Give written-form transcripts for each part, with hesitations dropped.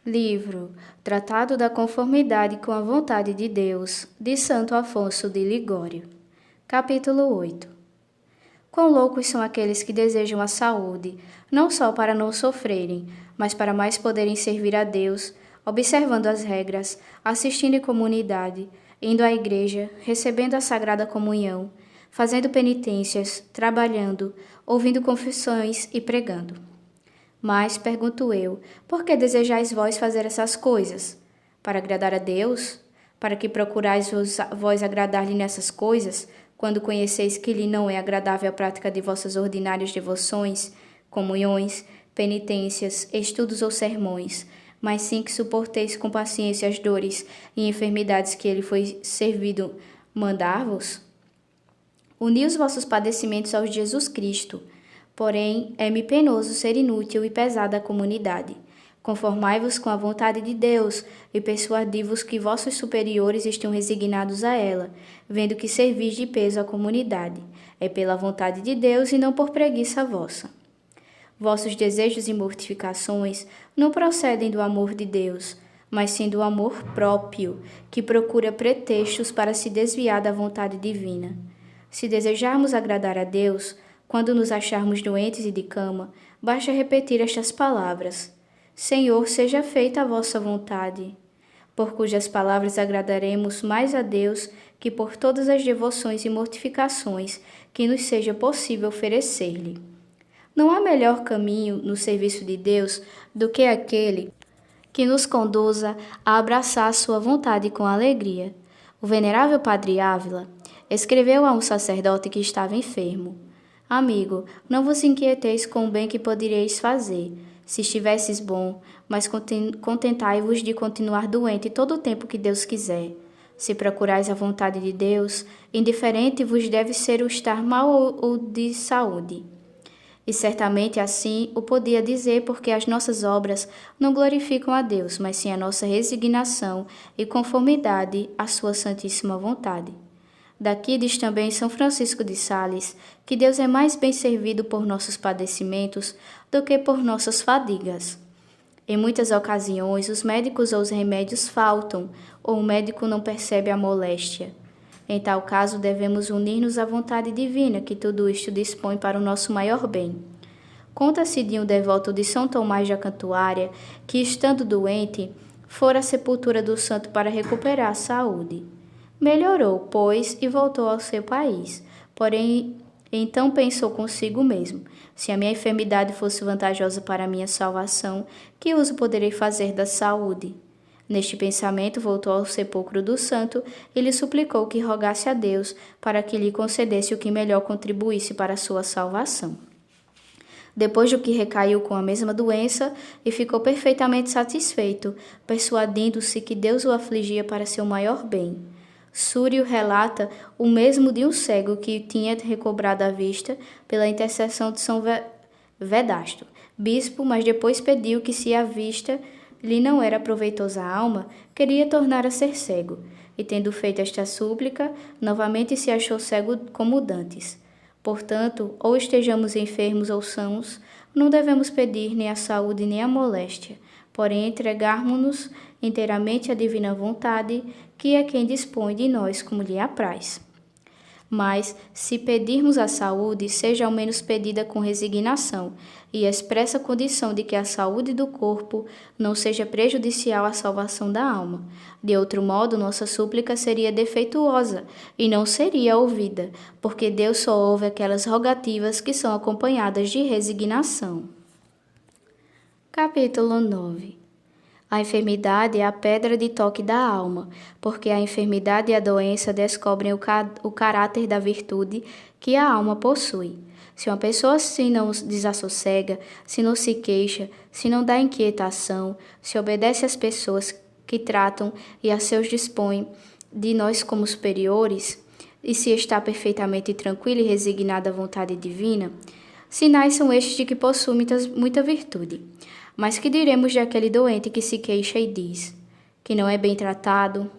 Livro Tratado da Conformidade com a Vontade de Deus, de Santo Afonso de Ligório. Capítulo 8. Quão loucos são aqueles que desejam a saúde, não só para não sofrerem, mas para mais poderem servir a Deus, observando as regras, assistindo em comunidade, indo à igreja, recebendo a Sagrada Comunhão, fazendo penitências, trabalhando, ouvindo confissões e pregando. Mas, pergunto eu, por que desejais vós fazer essas coisas? Para agradar a Deus? Para que procurais vós agradar-lhe nessas coisas, quando conheceis que lhe não é agradável a prática de vossas ordinárias devoções, comunhões, penitências, estudos ou sermões, mas sim que suporteis com paciência as dores e enfermidades que ele foi servido mandar-vos? Uni os vossos padecimentos aos de Jesus Cristo. Porém, é-me penoso ser inútil e pesada à comunidade. Conformai-vos com a vontade de Deus e persuadi-vos que vossos superiores estão resignados a ela, vendo que servis de peso à comunidade. É pela vontade de Deus e não por preguiça vossa. Vossos desejos e mortificações não procedem do amor de Deus, mas sim do amor próprio, que procura pretextos para se desviar da vontade divina. Se desejarmos agradar a Deus, quando nos acharmos doentes e de cama, basta repetir estas palavras: Senhor, seja feita a vossa vontade, por cujas palavras agradaremos mais a Deus que por todas as devoções e mortificações que nos seja possível oferecer-lhe. Não há melhor caminho no serviço de Deus do que aquele que nos conduza a abraçar a sua vontade com alegria. O venerável Padre Ávila escreveu a um sacerdote que estava enfermo: Amigo, não vos inquieteis com o bem que poderíeis fazer, se estivesses bom, mas contentai-vos de continuar doente todo o tempo que Deus quiser. Se procurais a vontade de Deus, indiferente vos deve ser o estar mal ou de saúde. E certamente assim o podia dizer, porque as nossas obras não glorificam a Deus, mas sim a nossa resignação e conformidade à sua santíssima vontade. Daqui diz também São Francisco de Sales que Deus é mais bem servido por nossos padecimentos do que por nossas fadigas. Em muitas ocasiões, os médicos ou os remédios faltam, ou o médico não percebe a moléstia. Em tal caso, devemos unir-nos à vontade divina, que tudo isto dispõe para o nosso maior bem. Conta-se de um devoto de São Tomás de Acantuária que, estando doente, fora à sepultura do santo para recuperar a saúde. Melhorou, pois, e voltou ao seu país. Porém, então pensou consigo mesmo: se a minha enfermidade fosse vantajosa para a minha salvação, que uso poderei fazer da saúde? Neste pensamento, voltou ao sepulcro do santo e lhe suplicou que rogasse a Deus para que lhe concedesse o que melhor contribuísse para a sua salvação. Depois do que recaiu com a mesma doença e ficou perfeitamente satisfeito, persuadindo-se que Deus o afligia para seu maior bem. Súrio relata o mesmo de um cego que tinha recobrado a vista pela intercessão de São Vedasto, bispo, mas depois pediu que, se a vista lhe não era proveitosa à alma, queria tornar a ser cego, e tendo feito esta súplica, novamente se achou cego como dantes. Portanto, ou estejamos enfermos ou sãos, não devemos pedir nem a saúde nem a moléstia, porém entregarmos-nos inteiramente à divina vontade, que é quem dispõe de nós como lhe apraz. Mas, se pedirmos a saúde, seja ao menos pedida com resignação, e expressa condição de que a saúde do corpo não seja prejudicial à salvação da alma. De outro modo, nossa súplica seria defeituosa e não seria ouvida, porque Deus só ouve aquelas rogativas que são acompanhadas de resignação. Capítulo 9. A enfermidade é a pedra de toque da alma, porque a enfermidade e a doença descobrem o caráter da virtude que a alma possui. Se uma pessoa se não desassossega, se não se queixa, se não dá inquietação, se obedece às pessoas que tratam e a seus dispõe de nós como superiores, e se está perfeitamente tranquila e resignada à vontade divina, sinais são estes de que possui muita virtude. Mas que diremos daquele doente que se queixa e diz que não é bem tratado,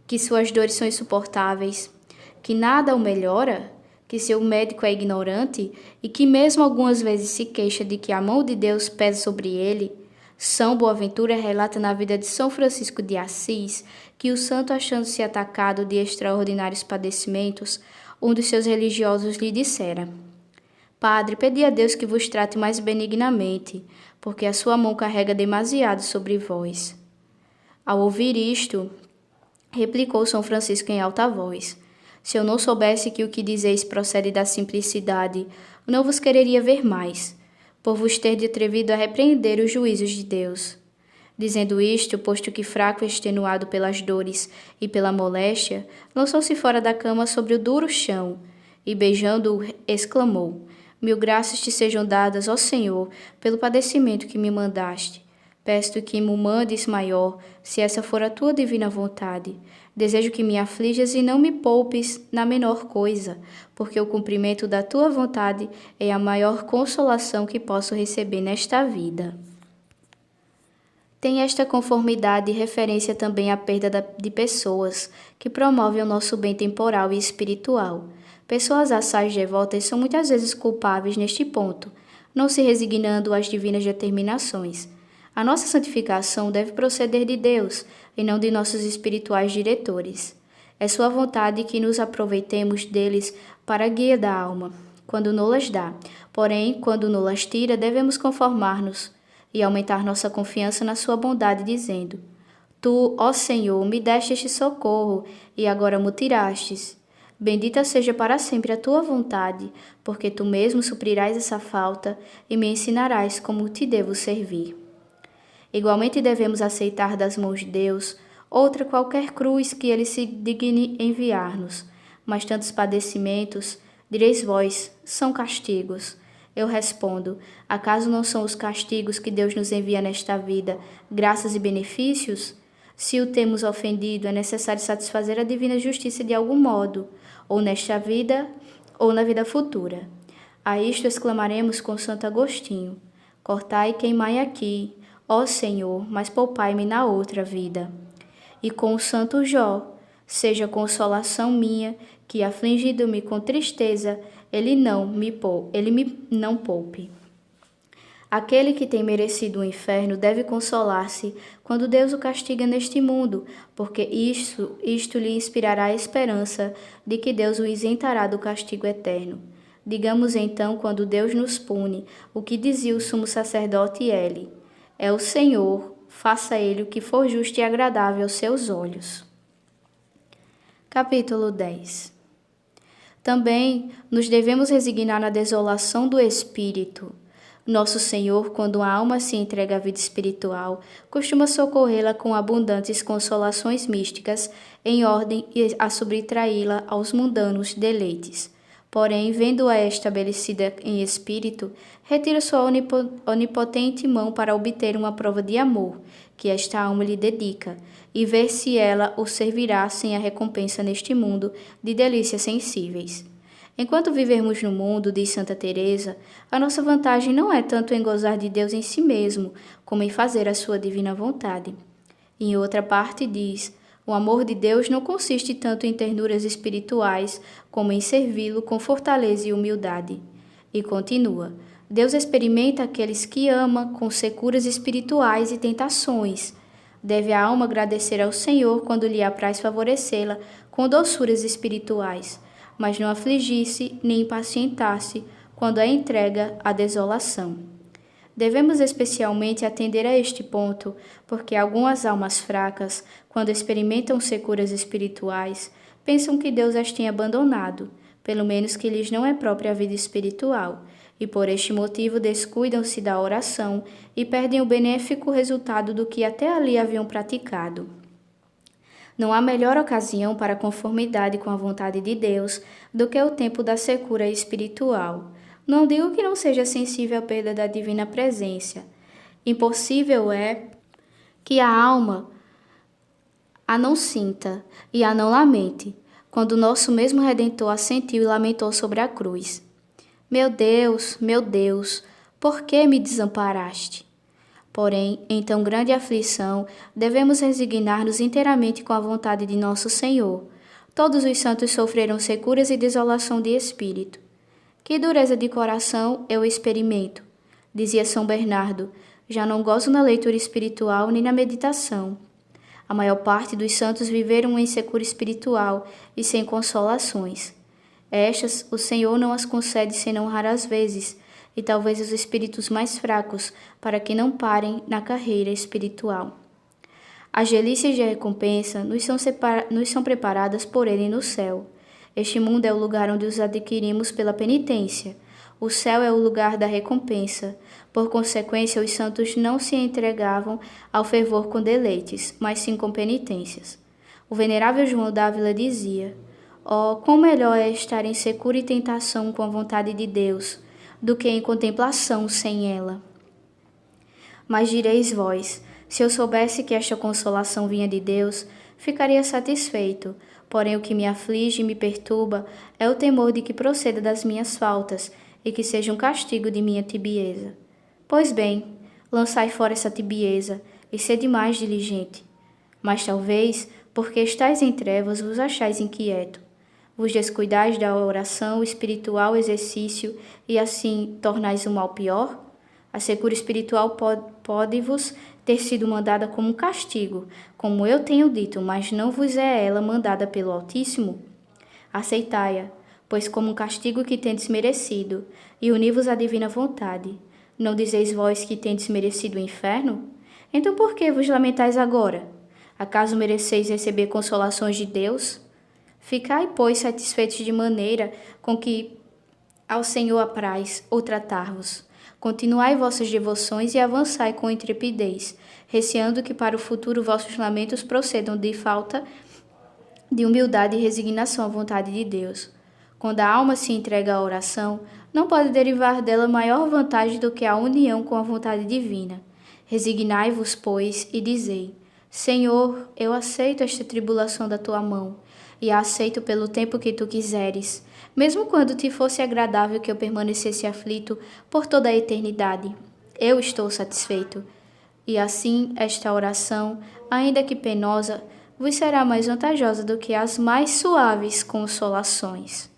que suas dores são insuportáveis, que nada o melhora, que seu médico é ignorante e que mesmo algumas vezes se queixa de que a mão de Deus pesa sobre ele? São Boaventura relata na vida de São Francisco de Assis que o santo, achando-se atacado de extraordinários padecimentos, um dos seus religiosos lhe dissera: Padre, pedi a Deus que vos trate mais benignamente, porque a sua mão carrega demasiado sobre vós. Ao ouvir isto, replicou São Francisco em alta voz: Se eu não soubesse que o que dizeis procede da simplicidade, não vos quereria ver mais, por vos ter atrevido a repreender os juízos de Deus. Dizendo isto, posto que fraco e extenuado pelas dores e pela moléstia, lançou-se fora da cama sobre o duro chão e, beijando-o, exclamou: Mil graças te sejam dadas, ó Senhor, pelo padecimento que me mandaste. Peço que me mandes maior, se essa for a tua divina vontade. Desejo que me aflijas e não me poupes na menor coisa, porque o cumprimento da tua vontade é a maior consolação que posso receber nesta vida. Tem esta conformidade referência também à perda de pessoas, que promovem o nosso bem temporal e espiritual. Pessoas assaz devotas são muitas vezes culpáveis neste ponto, não se resignando às divinas determinações. A nossa santificação deve proceder de Deus, e não de nossos espirituais diretores. É sua vontade que nos aproveitemos deles para a guia da alma, quando nos dá. Porém, quando nos tira, devemos conformar-nos e aumentar nossa confiança na sua bondade, dizendo: Tu, ó Senhor, me deste este socorro, e agora me tirastes. Bendita seja para sempre a tua vontade, porque tu mesmo suprirás essa falta e me ensinarás como te devo servir. Igualmente devemos aceitar das mãos de Deus outra qualquer cruz que ele se digne enviar-nos, mas tantos padecimentos, direis vós, são castigos. Eu respondo: acaso não são os castigos que Deus nos envia nesta vida, graças e benefícios? Se o temos ofendido, é necessário satisfazer a divina justiça de algum modo, ou nesta vida, ou na vida futura. A isto exclamaremos com Santo Agostinho: cortai e queimai aqui, ó Senhor, mas poupai-me na outra vida. E com o Santo Jó: seja consolação minha, que afligindo-me com tristeza, ele me não poupe. Aquele que tem merecido o inferno deve consolar-se quando Deus o castiga neste mundo, porque isto lhe inspirará a esperança de que Deus o isentará do castigo eterno. Digamos então, quando Deus nos pune, o que dizia o sumo sacerdote Eli: é o Senhor, faça ele o que for justo e agradável aos seus olhos. Capítulo 10. Também nos devemos resignar na desolação do espírito. Nosso Senhor, quando a alma se entrega à vida espiritual, costuma socorrê-la com abundantes consolações místicas, em ordem a subtraí-la aos mundanos deleites. Porém, vendo-a estabelecida em espírito, retira sua onipotente mão para obter uma prova de amor, que esta alma lhe dedica, e ver se ela o servirá sem a recompensa neste mundo de delícias sensíveis. Enquanto vivermos no mundo, diz Santa Teresa, a nossa vantagem não é tanto em gozar de Deus em si mesmo, como em fazer a sua divina vontade. Em outra parte diz: o amor de Deus não consiste tanto em ternuras espirituais, como em servi-lo com fortaleza e humildade. E continua: Deus experimenta aqueles que ama com securas espirituais e tentações. Deve a alma agradecer ao Senhor quando lhe apraz favorecê-la com doçuras espirituais, mas não afligir-se nem impacientar-se quando a entrega à desolação. Devemos especialmente atender a este ponto, porque algumas almas fracas, quando experimentam securas espirituais, pensam que Deus as tem abandonado, pelo menos que lhes não é própria a vida espiritual, e por este motivo descuidam-se da oração e perdem o benéfico resultado do que até ali haviam praticado. Não há melhor ocasião para a conformidade com a vontade de Deus do que o tempo da secura espiritual. Não digo que não seja sensível à perda da divina presença. Impossível é que a alma a não sinta e a não lamente, quando o nosso mesmo Redentor a sentiu e lamentou sobre a cruz. Meu Deus, por que me desamparaste? Porém, em tão grande aflição, devemos resignar-nos inteiramente com a vontade de nosso Senhor. Todos os santos sofreram securas e desolação de espírito. Que dureza de coração eu experimento, dizia São Bernardo, Já não gozo na leitura espiritual nem na meditação. A maior parte dos santos viveram em secura espiritual e sem consolações. Estas o Senhor não as concede senão raras vezes, e talvez os espíritos mais fracos, para que não parem na carreira espiritual. As delícias de recompensa nos são preparadas por Ele no céu. Este mundo é o lugar onde os adquirimos pela penitência. O céu é o lugar da recompensa. Por consequência, os santos não se entregavam ao fervor com deleites, mas sim com penitências. O venerável João d'Ávila dizia: "Oh, quão melhor é estar em secura e tentação com a vontade de Deus, do que em contemplação sem ela." Mas direis vós: se eu soubesse que esta consolação vinha de Deus, ficaria satisfeito. Porém, o que me aflige e me perturba é o temor de que proceda das minhas faltas e que seja um castigo de minha tibieza. Pois bem, lançai fora essa tibieza e sede mais diligente. Mas talvez, porque estáis em trevas, vos achais inquieto. Vos descuidais da oração, o espiritual exercício e assim tornais o mal pior? A secura espiritual pode-vos ter sido mandada como um castigo, como eu tenho dito, mas não vos é ela mandada pelo Altíssimo? Aceitai-a, pois como um castigo que tendes merecido, e uni-vos à divina vontade. Não dizeis vós que tendes merecido o inferno? Então por que vos lamentais agora? Acaso mereceis receber consolações de Deus? Ficai, pois, satisfeitos de maneira com que ao Senhor apraz ou tratar-vos. Continuai vossas devoções e avançai com intrepidez, receando que para o futuro vossos lamentos procedam de falta de humildade e resignação à vontade de Deus. Quando a alma se entrega à oração, não pode derivar dela maior vantagem do que a união com a vontade divina. Resignai-vos, pois, e dizei: Senhor, eu aceito esta tribulação da tua mão, e a aceito pelo tempo que tu quiseres, mesmo quando te fosse agradável que eu permanecesse aflito por toda a eternidade. Eu estou satisfeito. E assim, esta oração, ainda que penosa, vos será mais vantajosa do que as mais suaves consolações.